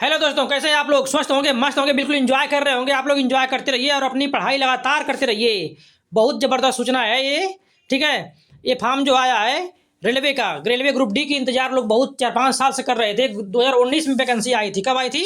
Hello दोस्तों, कैसे हैं आप लोग? स्वस्थ होंगे, मस्त होंगे, बिल्कुल एंजॉय कर रहे होंगे। आप लोग एंजॉय करते रहिए और अपनी पढ़ाई लगातार करते रहिए। बहुत ज़बरदस्त सूचना है ये। ठीक है, ये फॉर्म जो आया है रेलवे का, रेलवे ग्रुप डी की इंतजार लोग बहुत 4-5 साल से कर रहे थे। 2019 में वैकेंसी आई थी। कब आई थी?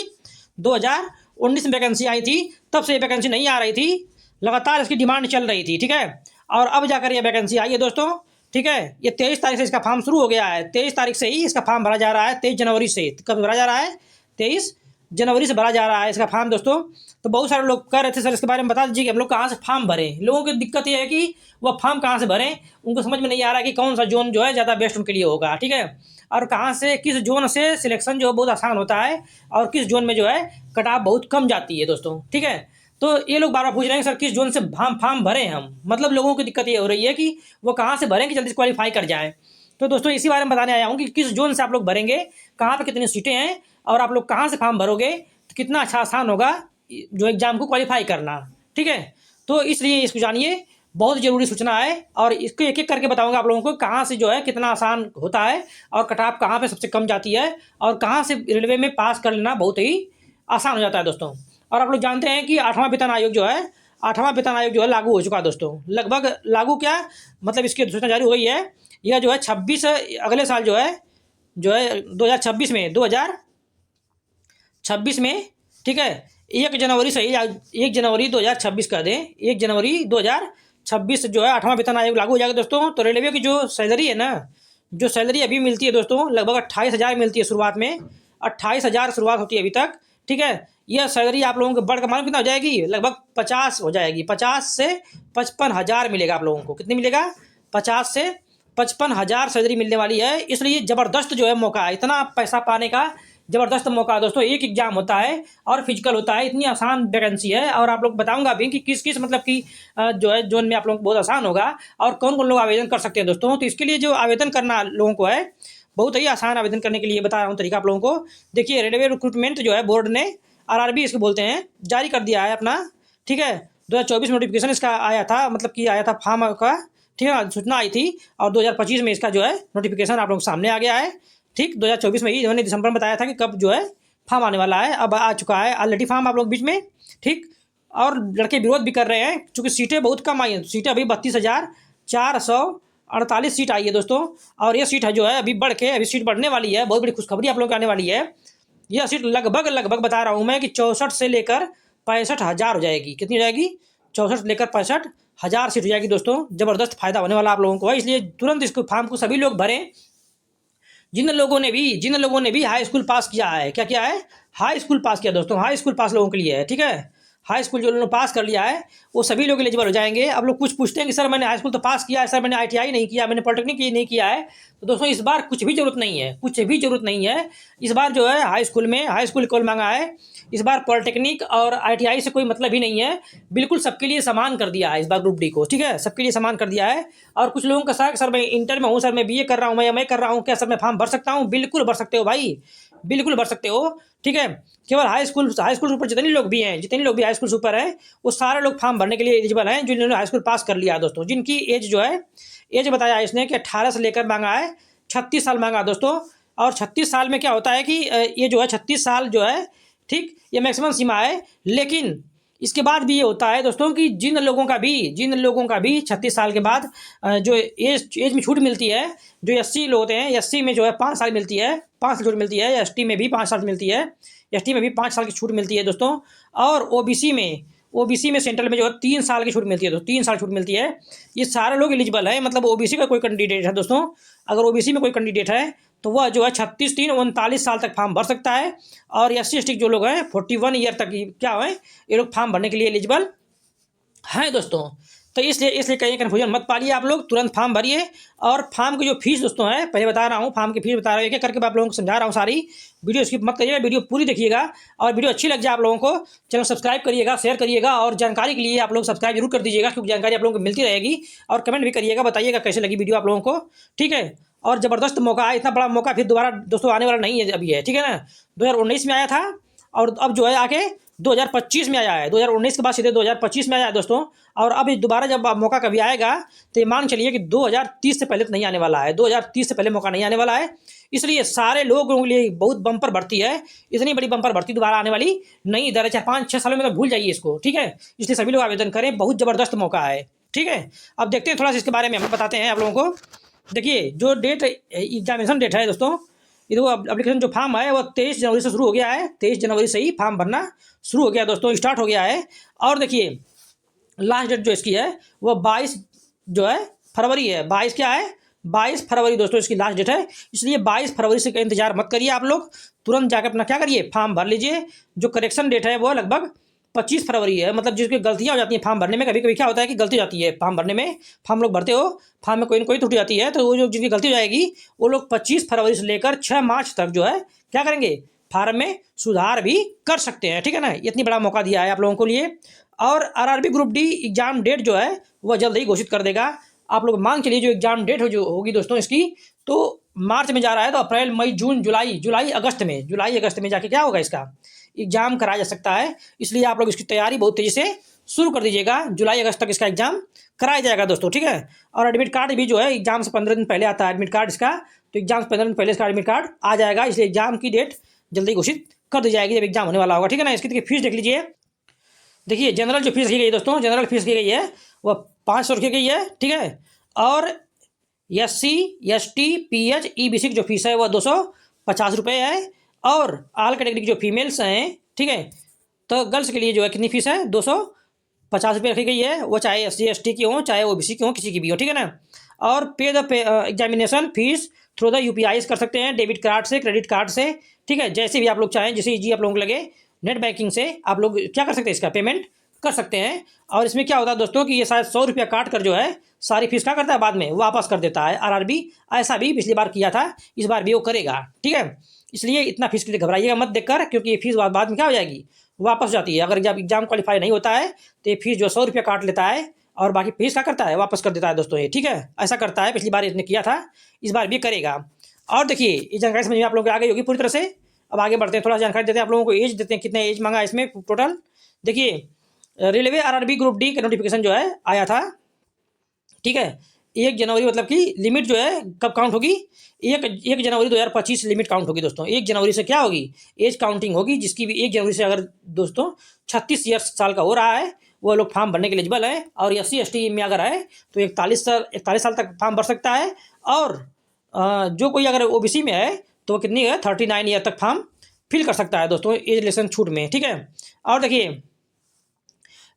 2019 में वैकेंसी आई थी। तब से ये वैकेंसी नहीं आ रही थी, लगातार इसकी डिमांड चल रही थी। ठीक है, और अब जाकर ये वैकेंसी आई है दोस्तों। ठीक है, ये 23 तारीख से इसका फॉर्म शुरू हो गया है। 23 तारीख से ही इसका फॉर्म भरा जा रहा है। 23 जनवरी से कब भरा जा रहा है? 23 जनवरी से भरा जा रहा है इसका फॉर्म दोस्तों। तो बहुत सारे लोग कह रहे थे सर इसके बारे में बता दीजिए कि हम लोग कहाँ से फॉर्म भरें। लोगों की दिक्कत ये है कि वह फॉर्म कहाँ से भरें, उनको समझ में नहीं आ रहा कि कौन सा जोन जो है ज़्यादा बेस्ट उनके लिए होगा। ठीक है, और कहाँ से किस जोन से सिलेक्शन जो है बहुत आसान होता है और किस जोन में जो है कट ऑफ बहुत कम जाती है दोस्तों। ठीक है, तो ये लोग बार बार पूछ रहे हैं सर किस जोन से फॉर्म भरें हम। मतलब लोगों की दिक्कत ये हो रही है कि वो कहाँ से भरें कि जल्दी से क्वालिफाई कर जाएँ। तो दोस्तों इसी बारे में बताने आया हूँ कि किस जोन से आप लोग भरेंगे, कहाँ पे कितनी सीटें हैं और आप लोग कहाँ से फॉर्म भरोगे तो कितना अच्छा आसान होगा जो एग्ज़ाम को क्वालिफाई करना। ठीक है, तो इसलिए इसको जानिए, बहुत ज़रूरी सूचना है और इसको एक एक करके बताऊंगा आप लोगों को कहाँ से जो है कितना आसान होता है और कट ऑफ कहाँ पे सबसे कम जाती है और कहाँ से रेलवे में पास कर लेना बहुत ही आसान हो जाता है दोस्तों। और आप लोग जानते हैं कि 8वां वेतन आयोग जो है, 8वां वेतन आयोग जो है लागू हो चुका है दोस्तों। लगभग लागू क्या मतलब इसकी सूचना जारी हो गई है। यह जो है 26 अगले साल जो है 2026 में 2026 में। ठीक है, 1 जनवरी से ही 1 जनवरी 2026 कर दें। 1 जनवरी 2026 से जो है 8वां वेतन आयोग लागू हो जाएगा दोस्तों। तो रेलवे की जो सैलरी है ना, जो सैलरी अभी मिलती है दोस्तों, लगभग 28,000 मिलती है शुरुआत में। 28,000 शुरुआत होती है अभी तक। ठीक है, यह सैलरी आप लोगों को बढ़कर मालूम कितना हो जाएगी? लगभग 50 हो जाएगी। 50 से 55,000 मिलेगा आप लोगों को। कितनी मिलेगा? 50 से 55,000 सैलरी मिलने वाली है। इसलिए ज़बरदस्त जो है मौका है, इतना पैसा पाने का ज़बरदस्त मौका है दोस्तों। एक एग्जाम होता है और फिजिकल होता है, इतनी आसान वैकेंसी है। और आप लोग बताऊंगा भी कि किस किस मतलब कि जो है जोन में आप लोग बहुत आसान होगा और कौन कौन लोग आवेदन कर सकते हैं दोस्तों। तो इसके लिए जो आवेदन करना लोगों को है, बहुत ही आसान आवेदन करने के लिए बता रहा हूँ तरीका आप लोगों को। देखिए, रेलवे रिक्रूटमेंट जो है बोर्ड ने, RRB इसको बोलते हैं, जारी कर दिया है अपना। ठीक है, 2024 नोटिफिकेशन इसका आया था, मतलब कि आया था फॉर्म का। ठीक है ना, सूचना आई थी और 2025 में इसका जो है नोटिफिकेशन आप लोगों के सामने आ गया है। ठीक, 2024 में ही इन्होंने दिसंबर में बताया था कि कब जो है फॉर्म आने वाला है। अब आ चुका है ऑलरेडी फॉर्म आप लोग बीच में। ठीक, और लड़के विरोध भी कर रहे हैं क्योंकि सीटें बहुत कम आई हैं। सीटें अभी 32,448 सीट आई है दोस्तों। और ये सीट है जो है अभी बढ़ के, अभी सीट बढ़ने वाली है। बहुत बड़ी खुशखबरी आप लोगों को आने वाली है। यह सीट लगभग लगभग बता रहा हूँ मैं कि 64 से लेकर 65,000 हो जाएगी। कितनी हो जाएगी? 64 से लेकर 65,000 सीट हो जाएगी दोस्तों। ज़बरदस्त फायदा होने वाला आप लोगों को है। इसलिए तुरंत इसको फॉर्म को सभी लोग भरें जिन लोगों ने भी हाई स्कूल पास किया है। क्या किया है? हाई स्कूल पास किया दोस्तों। हाई स्कूल पास लोगों के लिए है। ठीक है, हाई स्कूल जो लोगों ने पास कर लिया है वो सभी लोग एलिजिबल हो जाएंगे। अब लोग कुछ पूछते हैं कि सर मैंने हाई स्कूल तो पास किया है, सर मैंने ITI नहीं किया, मैंने पॉलिटेक्निक नहीं किया है। तो दोस्तों इस बार कुछ भी जरूरत नहीं है, कुछ भी जरूरत नहीं है। इस बार जो है हाई स्कूल में, हाई स्कूल कॉल मांगा है। इस बार पॉलिटेक्निक और ITI से कोई मतलब ही नहीं है। बिल्कुल सबके लिए समान कर दिया है इस बार ग्रुप डी को। ठीक है, सबके लिए समान कर दिया है। और कुछ लोगों का सर मैं इंटर में हूँ, सर मैं BA कर रहा हूँ, मैं MA कर रहा हूँ, क्या सर मैं फॉर्म भर सकता हूँ? बिल्कुल भर सकते हो भाई, बिल्कुल भर सकते हो। ठीक है, केवल हाई स्कूल से ऊपर जितने लोग भी हैं, जितने लोग भी हाई स्कूल से ऊपर हैं, वो सारे लोग फॉर्म भरने के लिए एलिजिबल हैं जिन्होंने हाई स्कूल पास कर लिया है दोस्तों। जिनकी एज जो है, एज बताया इसने कि 18 से लेकर मांगा है 36 साल मांगा दोस्तों। और 36 साल में क्या होता है कि ये जो है 36 साल जो है, ठीक, ये मैक्सिमम सीमा है। लेकिन इसके बाद भी ये होता है दोस्तों कि जिन लोगों का भी 36 साल के बाद जो एज में छूट मिलती है, जो SC लोग होते हैं, SC में जो है 5 साल मिलती है, 5 साल छूट मिलती है। ST में भी 5 साल मिलती है, ST में भी 5 साल की छूट मिलती है दोस्तों। और OBC में सेंट्रल में जो है 3 साल की छूट मिलती है दोस्तों, 3 साल छूट मिलती है। ये सारे लोग एलिजिबल हैं। मतलब OBC का कोई कैंडिडेट है दोस्तों, अगर OBC में कोई कैंडिडेट है तो वह जो है 36, 3, 39 साल तक फॉर्म भर सकता है। और SC ST जो लोग हैं 41 ईयर तक क्या है, ये लोग फॉर्म भरने के लिए एलिजिबल हैं दोस्तों। तो इसलिए कहीं कन्फ्यूजन मत पालिए, आप लोग तुरंत फॉर्म भरिए। और फॉर्म की जो फीस दोस्तों है, पहले बता रहा हूँ, फॉर्म की फीस बता रहा हूँ, एक करके आप लोगों को समझा रहा हूँ सारी। वीडियो स्किप मत करिएगा, वीडियो पूरी देखिएगा। और वीडियो अच्छी लग जाए आप लोगों को, चैनल सब्सक्राइब करिएगा, शेयर करिएगा। और जानकारी के लिए आप लोग सब्सक्राइब जरूर कर दीजिएगा, क्योंकि जानकारी आप लोगों को मिलती रहेगी। और कमेंट भी करिएगा, बताइएगा कैसे लगी वीडियो आप लोगों को। ठीक है, और ज़बरदस्त मौका है, इतना बड़ा मौका फिर दोबारा दोस्तों आने वाला नहीं है अभी है। ठीक है ना, 2019 में आया था और अब जो है आके 2025 में आया है, 2019 के बाद सीधे 2025 में आया है दोस्तों। और अब दोबारा जब मौका कभी आएगा तो ये मान चलिए कि 2030 से पहले तो नहीं आने वाला है, 2030 से पहले मौका नहीं आने वाला है। इसलिए सारे लोगों के लिए बहुत बम्पर भर्ती है, इतनी बड़ी बम्पर भर्ती दोबारा आने वाली नहीं, इधर 4-5-6 सालों में तो भूल जाइए इसको, ठीक है। इसलिए सभी लोग आवेदन करें, बहुत ज़बरदस्त मौका है, ठीक है। अब देखते हैं थोड़ा सा इसके बारे में हम बताते हैं आप लोगों को। देखिए जो डेट एग्जामिनेशन डेट है दोस्तों, ये देखो एप्लीकेशन जो फॉर्म है वो 23 जनवरी से शुरू हो गया है, 23 जनवरी से ही फॉर्म भरना शुरू हो गया दोस्तों, स्टार्ट हो गया है। और देखिए लास्ट डेट जो इसकी है वो 22 जो है फरवरी है, 22 क्या है 22 फरवरी दोस्तों इसकी लास्ट डेट है। इसलिए 22 फरवरी से का इंतजार मत करिए आप लोग, तुरंत जाकर अपना क्या करिए फॉर्म भर लीजिए। जो करेक्शन डेट है वो लगभग 25 फरवरी है, मतलब जिसकी गलतियाँ हो जाती हैं फॉर्म भरने में, कभी कभी क्या होता है कि गलती हो जाती है फॉर्म भरने में, फॉर्म लोग भरते हो, फॉर्म में कोई ना कोई त्रुटि आती है, तो वो जो जिनकी गलती हो जाएगी वो लोग 25 फरवरी से लेकर 6 मार्च तक जो है क्या करेंगे फार्म में सुधार भी कर सकते हैं, ठीक है ना। इतनी बड़ा मौका दिया है आप लोगों के लिए। और RRB group D exam date जो है वह जल्द ही घोषित कर देगा। आप लोग मान के लिए जो एग्जाम डेट जो होगी दोस्तों इसकी, तो मार्च में जा रहा है तो अप्रैल मई जून जुलाई अगस्त में जाके क्या होगा इसका एग्जाम कराया जा सकता है। इसलिए आप लोग इसकी तैयारी बहुत तेज़ी से शुरू कर दीजिएगा, जुलाई अगस्त तक इसका एग्जाम कराया जाएगा दोस्तों, ठीक है। और एडमिट कार्ड भी जो है एग्जाम से 15 दिन पहले आता है एडमिट कार्ड इसका, तो एग्जाम से 15 दिन पहले इसका एडमिट कार्ड आ जाएगा, इसलिए एग्जाम की डेट जल्दी घोषित कर दी जाएगी जब एग्जाम होने वाला होगा, ठीक है ना। इसकी देखिए फीस देख लीजिए। देखिए जनरल जो फीस की गई है दोस्तों, जनरल फीस की गई है वह 500 रुपये की है, ठीक है। और SC ST PH EBC की जो फीस है वह 250 रुपये है। और ऑल कैटेगरी की जो फीमेल्स हैं, ठीक है, तो गर्ल्स के लिए जो है कितनी फीस है 250 रुपये रखी गई है, वो चाहे SC ST की हो चाहे OBC की हो किसी की भी हो, ठीक है ना। और पे the examination fees through the UPI कर सकते हैं, डेबिट कार्ड से, क्रेडिट कार्ड से, ठीक है, जैसे भी आप लोग चाहें, जैसे जी आप लोगों को लगे, नेट बैंकिंग से आप लोग क्या कर सकते हैं इसका पेमेंट कर सकते हैं। और इसमें क्या होता है दोस्तों कि ये शायद 100 रुपया काट कर जो है सारी फीस क्या करता है बाद में वापस कर देता है आरआरबी। ऐसा भी पिछली बार किया था, इस बार भी वो करेगा, ठीक है। इसलिए इतना फीस के लिए घबराइएगा मत देखकर, क्योंकि ये फीस बाद में क्या हो जाएगी वापस जाती है। अगर जब एग्जाम क्वालिफाई नहीं होता है तो ये फीस जो 100 रुपया काट लेता है और बाकी फीस क्या करता है वापस कर देता है दोस्तों ये, ठीक है। ऐसा करता है, पिछली बार इसने किया था, इस बार भी करेगा। और देखिए ये जानकारी समझ में आप लोगों को आ गई होगी पूरी तरह से। अब आगे बढ़ते हैं, थोड़ा जानकारी देते हैं आप लोगों को, एज देते हैं कितने एज मांगा है इसमें टोटल। देखिए रेलवे आरआरबी ग्रुप डी का नोटिफिकेशन जो है आया था, ठीक है। 1 जनवरी मतलब कि लिमिट जो है कब काउंट होगी, 1 जनवरी 2025 लिमिट काउंट होगी दोस्तों। 1 जनवरी से क्या होगी एज काउंटिंग होगी, जिसकी भी 1 जनवरी से अगर दोस्तों 36 साल का हो रहा है वो लोग फॉर्म भरने के लिए एलिजिबल है। और SC ST में अगर है तो 41 साल तक फॉर्म भर सकता है। और जो कोई अगर OBC में है तो कितनी है 39 ईयर तक फॉर्म फिल कर सकता है दोस्तों एज रिलेक्शन छूट में, ठीक है। और देखिए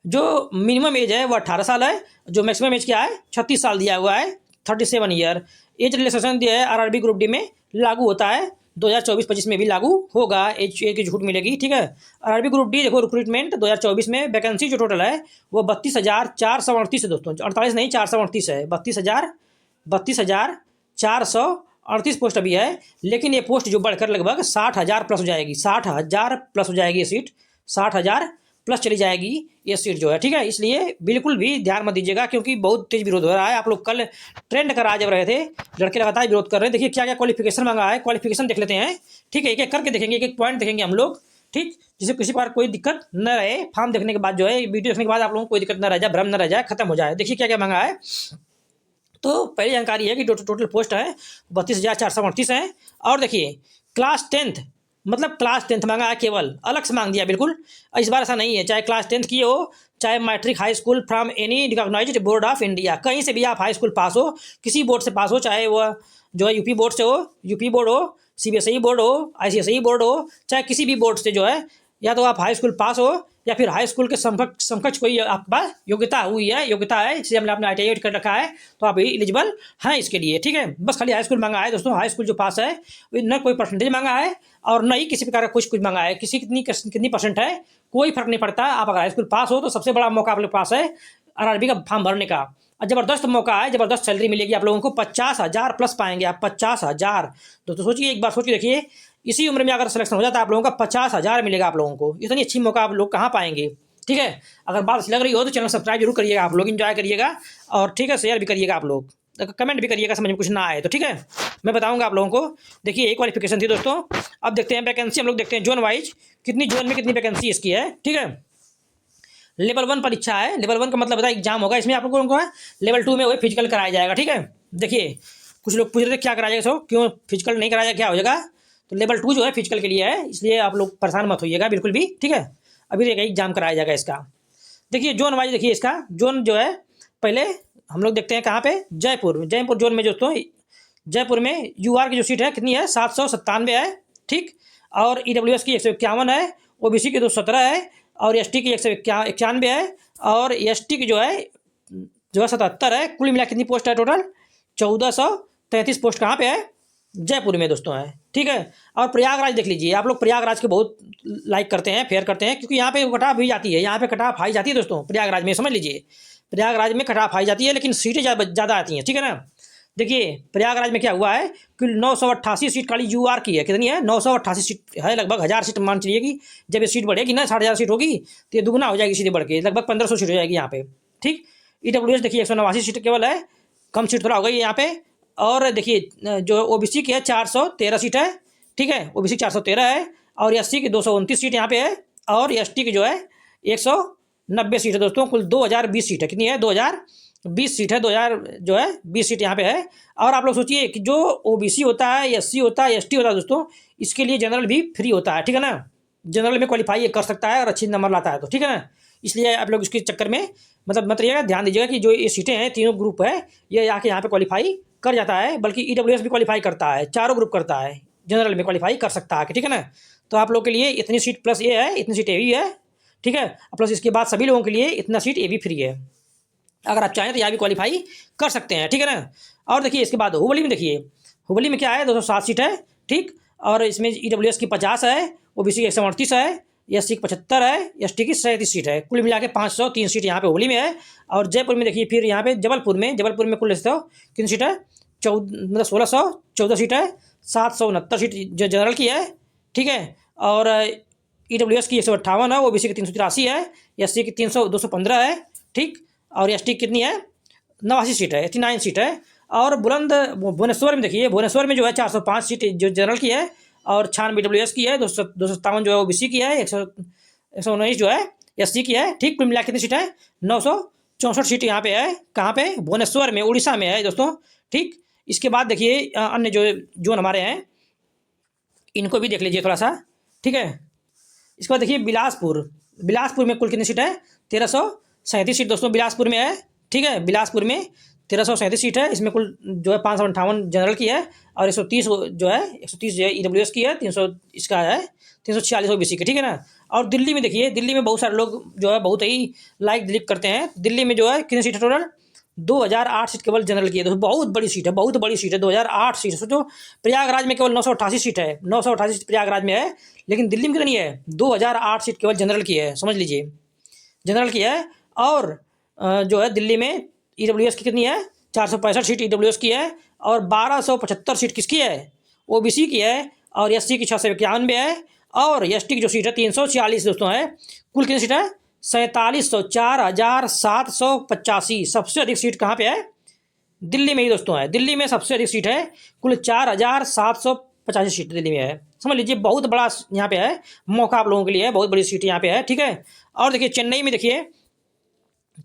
जो मिनिमम एज है वो 18 साल है, जो मैक्सिमम एज क्या है 36 साल दिया हुआ है, 37 ईयर। एज रिलैक्सेशन दिया है आरआरबी ग्रुप डी में लागू होता है, 2024-25 में भी लागू होगा, एज की छूट मिलेगी, ठीक है। आरआरबी ग्रुप डी देखो रिक्रूटमेंट 2024 में वैकेंसी जो टोटल है वो 32,438 है दोस्तों, 48 नहीं 438 है, 32,438 पोस्ट अभी है। लेकिन ये पोस्ट जो बढ़कर लगभग 60,000 प्लस हो जाएगी, 60,000 प्लस हो जाएगी ये सीट, 60,000 प्लस चली जाएगी ये सीट जो है, ठीक है। इसलिए बिल्कुल भी ध्यान मत दीजिएगा, क्योंकि बहुत तेज विरोध हो रहा है। आप लोग कल ट्रेंड कर आज रहे थे, लड़के लगातार विरोध कर रहे हैं। देखिए क्या क्या क्वालिफिकेशन मांगा है, क्वालिफिकेशन देख लेते हैं, ठीक है। एक एक करके देखेंगे, एक एक पॉइंट देखेंगे हम लोग, ठीक, जिससे किसी प्रकार कोई दिक्कत न रहे। फॉर्म देखने के बाद जो है वीडियो देखने के बाद आप लोगों को कोई दिक्कत न रह जाए, भ्रम न रह जाए, खत्म हो जाए। देखिए क्या क्या मांगा है। तो पहली जानकारी है कि टोटल पोस्ट है 32,438 है। और देखिए क्लास 10th मतलब क्लास 10th मांगा है, केवल अलग से मांग दिया बिल्कुल। इस बार ऐसा नहीं है, चाहे क्लास 10th की हो, चाहे matric high school from any recognised board of India, कहीं से भी आप हाई स्कूल पास हो, किसी बोर्ड से पास हो, चाहे वह जो है यूपी बोर्ड से हो, यूपी बोर्ड हो, CBSE बोर्ड हो, ICSE बोर्ड हो, चाहे किसी भी बोर्ड से जो है, या तो आप हाई स्कूल पास हो या फिर हाई स्कूल के समकक्ष कोई आपके पास योग्यता है, इससे हमने अपना ITI कर रखा है, तो आप एलिजिबल हैं इसके लिए, ठीक है। बस खाली हाई स्कूल मांगा है दोस्तों। हाई स्कूल जो पास है न कोई परसेंटेज मांगा है और न ही किसी प्रकार का कुछ मांगा है, किसी कितनी परसेंट है कोई फर्क नहीं पड़ता। आप अगर हाई स्कूल पास हो तो सबसे बड़ा मौका आप लोग पास है आरआरबी का फॉर्म भरने का। और ज़बरदस्त मौका है, ज़बरदस्त सैलरी मिलेगी आप लोगों को, 50,000 प्लस पाएंगे आप, 50,000। तो सोचिए, एक बार सोच के देखिए, इसी उम्र में अगर सिलेक्शन हो जाता है आप लोगों का 50,000 मिलेगा आप लोगों को। इतनी अच्छी मौका आप लोग कहाँ पाएंगे, ठीक है। अगर बात अच्छी लग रही हो तो चैनल सब्सक्राइब जरूर करिएगा आप लोग, एंजॉय करिएगा और ठीक है शेयर भी करिएगा आप लोग, कमेंट भी करिएगा समझ में कुछ ना आए तो, ठीक है। मैं बताऊंगा आप लोगों को। देखिए एक क्वालिफिकेशन थी दोस्तों। अब देखते हैं वैकेंसी, हम लोग देखते हैं जोन वाइज कितनी जोन में कितनी वैकेंसी इसकी है। ठीक है, लेवल 1 परीक्षा है। लेवल 1 का मतलब होता है एग्जाम होगा, इसमें आप लोगों को लेवल 2 में वही फिजिकल कराया जाएगा। ठीक है, देखिए कुछ लोग पूछ रहे थे क्या कराया जाएगा, सो क्यों फिजिकल नहीं कराया, क्या हो जाएगा। तो लेवल 2 जो है फिजिकल के लिए है, इसलिए आप लोग परेशान मत होइएगा बिल्कुल भी। ठीक है, अभी एग्जाम कराया जाएगा इसका। देखिए जोन वाइज, देखिए इसका जोन जो है, पहले हम लोग देखते हैं कहाँ पे, जयपुर। जयपुर जोन में दोस्तों, जयपुर में यूआर की जो सीट है कितनी है, 797 है। ठीक, और ईडब्ल्यूएस की 151 है, ओबीसी की 217 है, और एसटी की 191 है, और एसटी की जो है 77 है। कुल मिला कितनी पोस्ट है टोटल, 1433 पोस्ट कहाँ पे है, जयपुर में दोस्तों है। ठीक है, और प्रयागराज देख लीजिए, आप लोग प्रयागराज के बहुत लाइक करते हैं, फेयर करते हैं, क्योंकि यहाँ पे कटाफ भी जाती है, यहाँ पे कटाफ हाई जाती है दोस्तों प्रयागराज में, समझ लीजिए प्रयागराज में कटाफ हाई जाती है, लेकिन सीटें ज़्यादा आती हैं। ठीक है ना, देखिए प्रयागराज में क्या हुआ है कि 988 सीट खाली यूआर की है। कितनी है, 988 सीट है, लगभग 1000 सीट मान चलिए कि जब ये सीट बढ़ेगी ना, 6000 सीट होगी तो ये दुगुना हो जाएगी सीधे बढ़ के, लगभग 1500 सीट हो जाएगी यहाँ पे। ठीक, ईडब्ल्यूएस देखिए 189 सीट केवल है, कम सीट थोड़ा हो गई यहाँ पे। और देखिए जो ओबीसी की है 413 सीट है। ठीक है, ओबीसी 413 है, और एससी की 229 सीट यहाँ पे है, और एसटी की जो है 190 सीट है दोस्तों। कुल 2020 सीट है, कितनी है, 2020 सीट है, 2000 जो है 20 सीट यहाँ पे है। और आप लोग सोचिए कि जो ओबीसी होता है, एससी होता है, एसटी होता है दोस्तों, इसके लिए जनरल भी फ्री होता है। ठीक है ना, जनरल में क्वालिफाई कर सकता है और अच्छी नंबर लाता है, तो ठीक है ना। इसलिए आप लोग इसके चक्कर में मत रहिएगा, ध्यान दीजिएगा कि जो ये सीटें हैं, तीनों ग्रुप है, ये आके यहाँ पे क्वालिफाई कर जाता है, बल्कि ईडब्ल्यूएस भी क्वालिफाई करता है, चारों ग्रुप करता है, जनरल में क्वालिफाई कर सकता है। ठीक है ना, तो आप लोग के लिए इतनी सीट प्लस ये है, इतनी सीट ए भी है। ठीक है, प्लस इसके बाद सभी लोगों के लिए इतना सीट ए भी फ्री है, अगर आप चाहें तो यहाँ भी क्वालिफाई कर सकते हैं। ठीक है ना, और देखिए इसके बाद हुबली में, देखिए हुबली में क्या है, 207 सीट है। ठीक, और इसमें ईडब्ल्यूएस की 50 है, ओबीसी की 138 है, एससी की 75 है, एसटी की 37 सीट है। कुल मिला के 503 सीट यहाँ पे हुबली में है। और जयपुर में देखिए फिर यहाँ पे जबलपुर में कुल कितनी सीट है, 1614 सीट है, 769 सीट जो जनरल की है। ठीक है, और ईडब्ल्यूएस की 158 है, ओबीसी की 383 है, एससी की 215 है। ठीक, और एसटी कितनी है, 89 सीट है, 89 सीट है। और भुवनेश्वर में देखिए, भुवनेश्वर में जो है 405 सीट जो जनरल की है, और 96 ईडब्ल्यूएस की है, 257 जो है ओबीसी की है, 119 जो है एससी की है। ठीक, कुल मिला कितनी सीट है, 964 सीट यहाँ पे है, कहाँ पे, भुवनेश्वर में, उड़ीसा में है दोस्तों। ठीक, इसके बाद देखिए अन्य जो जोन हमारे हैं इनको भी देख लीजिए थोड़ा सा। ठीक है, इसके बाद देखिए बिलासपुर में कुल कितनी सीट है, 1337 सीट दोस्तों बिलासपुर में है। ठीक है, बिलासपुर में 1337 सीट है, इसमें कुल जो है 558 जनरल की है, और 130 जो है ईडब्ल्यूएस की है, 300 इसका है, 346 ओबीसी की। ठीक है ना, और दिल्ली में देखिए, दिल्ली में बहुत सारे लोग जो है बहुत ही लाइक दिलीप करते हैं। दिल्ली में जो है कितनी सीट है टोटल, 2008 सीट केवल जनरल की है दोस्तों, बहुत बड़ी सीट है, बहुत बड़ी सीट है, 2008 सीट। सोचो प्रयागराज में केवल 988 सीट है, 988 सीट प्रयागराज में है, लेकिन दिल्ली में कितनी है, 2008 सीट केवल जनरल की है, समझ लीजिए जनरल की है। और जो है दिल्ली में ईडब्ल्यूएस की कितनी है, 465 सीट ईडब्ल्यूएस की है, और 1275 सीट किसकी है, ओबीसी की है, और एससी की 691 है, और एसटी की जो सीट है 346 दोस्तों है। कुल कितनी सीट है, 4785। सबसे अधिक सीट कहाँ पे है, दिल्ली में ही दोस्तों है, दिल्ली में सबसे अधिक सीट है, कुल 4785 सीट दिल्ली में है। समझ लीजिए बहुत बड़ा यहाँ पे है मौका आप लोगों के लिए है, बहुत बड़ी सीट यहाँ पे है। ठीक है, और देखिए चेन्नई में, देखिए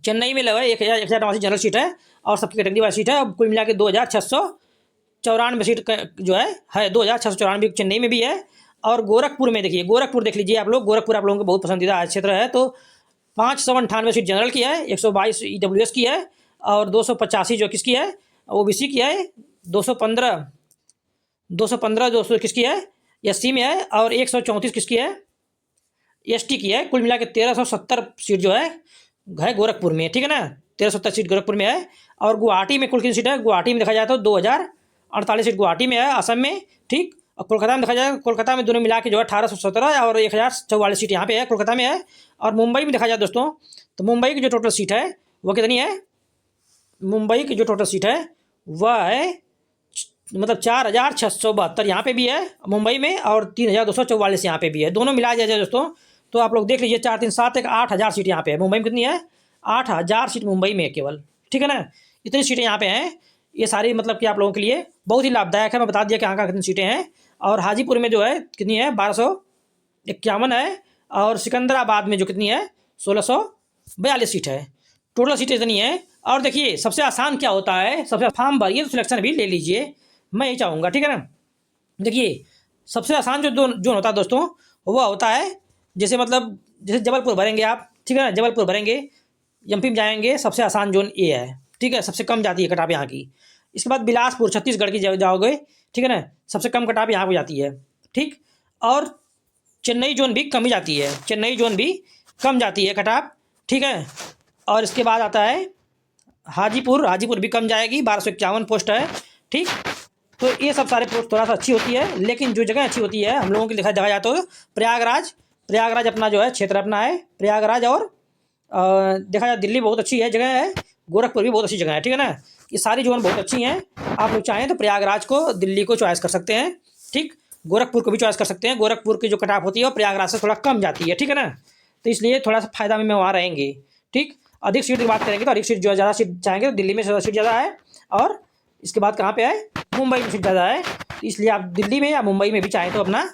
चेन्नई में लगा 1089 जनरल सीट है, और सबकी कैटेगरी वाइज सीट है, कुल मिला के 2694 सीट जो है 2694 चेन्नई में भी है। और गोरखपुर में देखिए, गोरखपुर देख लीजिए आप लोग, गोरखपुर आप लोगों को बहुत पसंदीदा क्षेत्र है, तो 598 सीट जनरल की है, 122 ईडब्ल्यूएस की है, और 285 जो किसकी है, ओबीसी की है, 215 किसकी है, एससी में है, और 134 किसकी है, एसटी की है। कुल मिला के 1370 सीट जो है गोरखपुर में। ठीक है ना, 1370 सीट गोरखपुर में है। और गुवाहाटी में कुल कितनी सीट है, गुवाहाटी में देखा जाए तो 2048 सीट गुवाहाटी में है, असम में। ठीक, और कोलकाता में देखा जाए, कोलकाता में दोनों मिला के जो है 1817 और 1044 सीट यहाँ पे है, कोलकाता में है। और मुंबई में देखा जाए दोस्तों, तो मुंबई की जो टोटल सीट है वह कितनी है, मुंबई की जो टोटल सीट है वह है मतलब 4672 यहाँ पे भी है मुंबई में, और 3244 यहाँ पे भी है, दोनों मिला जाए दोस्तों। तो आप लोग देख लीजिए 4 3 7 एक 8000 सीट यहाँ पे है। मुंबई में कितनी है, 8000 सीट मुंबई में केवल। ठीक है ना, इतनी सीटें यहाँ पे हैं। ये सारी मतलब कि आप लोगों के लिए बहुत ही लाभदायक है। मैं बता दिया कि यहाँ का कितनी सीटें हैं। और हाजीपुर में जो है कितनी है 1251 है। और सिकंदराबाद में जो कितनी है 1642 सीट है। टोटल सीटें इतनी है। और देखिए सबसे आसान क्या होता है, सबसे फॉर्म भरिए तो सिलेक्शन भी ले लीजिए, मैं ये चाहूँगा, ठीक है ना। देखिए सबसे आसान जो जोन होता है दोस्तों वो होता है जैसे मतलब जैसे जबलपुर भरेंगे आप, ठीक है ना, जबलपुर भरेंगे, एमपी में जाएंगे, सबसे आसान जोन ए है, ठीक है, सबसे कम जाती है कटाप यहाँ की। इसके बाद बिलासपुर छत्तीसगढ़ की जाओगे, ठीक है ना, सबसे कम कटाप यहाँ पर जाती है, ठीक। और चेन्नई जोन भी कम ही जाती है, चेन्नई जोन भी कम जाती है कटाप, ठीक है। और इसके बाद आता है हाजीपुर, हाजीपुर भी कम जाएगी, 1251 पोस्ट है, ठीक। तो ये सब सारे पोस्ट थोड़ा सा अच्छी होती है। लेकिन जो जगह अच्छी होती है हम लोगों की देखा जाए तो प्रयागराज, प्रयागराज अपना जो है क्षेत्र अपना है प्रयागराज। और देखा जाए दिल्ली बहुत अच्छी है जगह है, गोरखपुर भी बहुत अच्छी जगह है, ठीक है ना। ये सारी जोन बहुत अच्छी हैं। आप लोग चाहें तो प्रयागराज को, दिल्ली को चॉइस कर सकते हैं, ठीक। गोरखपुर को भी चॉइस कर सकते हैं। गोरखपुर की जो कटाप होती है वो प्रयागराज से थोड़ा कम जाती है, ठीक है ना। तो इसलिए थोड़ा सा फायदा में वहाँ रहेंगे, ठीक। अधिक सीट की बात करेंगे तो अधिक सीट जो है ज़्यादा सीट चाहेंगे तो दिल्ली में सीट ज़्यादा है। और इसके बाद कहाँ पे है, मुंबई में सीट ज़्यादा है। इसलिए आप दिल्ली में या मुंबई में भी चाहें तो अपना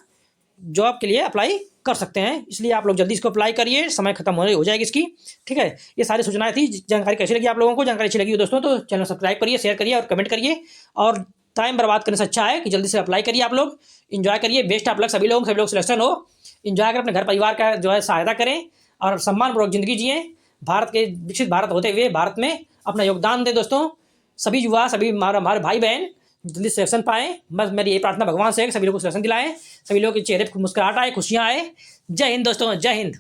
जॉब के लिए अप्लाई कर सकते हैं। इसलिए आप लोग जल्दी इसको अप्लाई करिए, समय खत्म हो जाएगी इसकी, ठीक है। ये सारी सूचनाएं थी। जानकारी कैसी लगी आप लोगों को, जानकारी अच्छी लगी हो दोस्तों तो चैनल सब्सक्राइब करिए, शेयर करिए और कमेंट करिए। और टाइम बर्बाद करने से अच्छा है कि जल्दी से अप्लाई करिए, आप लोग इन्जॉय करिए। बेस्ट आप लोग सभी लोग सिलेक्शन हो, इन्जॉय करें, अपने घर परिवार का जो है सहायता करें और सम्मानपूर्वक ज़िंदगी जिए। भारत के विकसित भारत होते हुए भारत में अपना योगदान दें दोस्तों। सभी युवा, सभी हमारे भाई बहन जल्दी सिलेक्शन पाएँ, बस मेरी यही प्रार्थना भगवान से है कि सभी लोग को सिलेक्शन दिलाएं, सभी लोगों के चेहरे पर मुस्कुराहट आए, खुशियाँ आए। जय हिंद दोस्तों, जय हिंद।